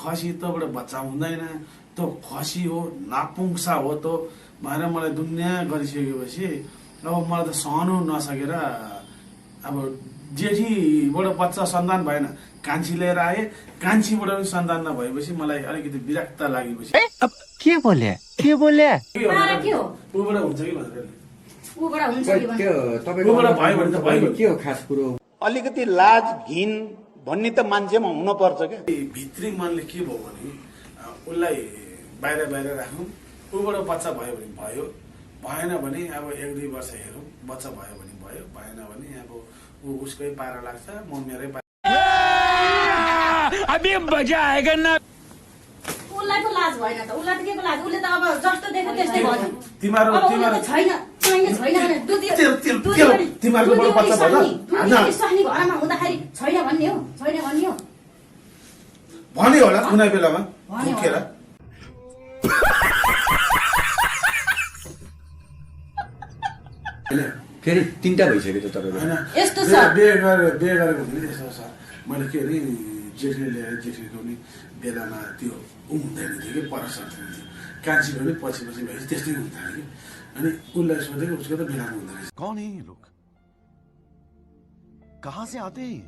खसी तबाट बच्चा हुँदैन, त खसी हो, नापुङ्सा हो त भनेर मलाई दुनियाँ गरिसकेपछि अब मलाई त सहनु नसकेर अब जेठीबाट बच्चा सन्तान भएन, कान्छी लिएर आए, कान्छीबाट पनि सन्तान नभएपछि मलाई अलिकति विरक्त लागेपछि अब के बोले ऊबाट हुन्छ कि भनेर त्यो तपाईको ऊबाट भयो भने त भयो। के हो खास कुरो? अलिकति लाज घिन भन्ने त मान्छेमा हुन पर्छ क्या। भित्री मनले के भयो भने उसलाई बाहिर राखौँ, ऊबाट बच्चा भयो भने भयो, भएन भने अब 1-2 वर्ष हेरौँ, बच्चा भयो भने भयो, भएन भने अब ऊ उसकै पारा लाग्छ, म मेरै पारा। अभी मजा आएगा ना। उसलाई पो लाज भएन त, उसलाई त के को लाज, उसले त अब जस्तो देख्यो त्यस्तै भयो। तिम्रो छैन भने तिमीहरूको बच्चा भयो सहनी घरमा हुँदाखेरि छैन भन्ने हो भने होला कुनै बेलामा दुखेर। फेरि 3टा भइसक्यो त तपाईको। होइन यस्तो छ। बिहे गरेको भने यस्तो छ, मैले के अरे जेठीले ल्याएर जेठीको पनि बेलामा त्यो हुँदैन थियो कि परसर थियो, कान्छीको पनि पछि भएपछि त्यस्तै हुन्थ्यो कि। अनि उसलाई सोधेको उसको त बेलामा हुँदैन रहेछ। कौन है ये लोग, कहाँ से आते हैं?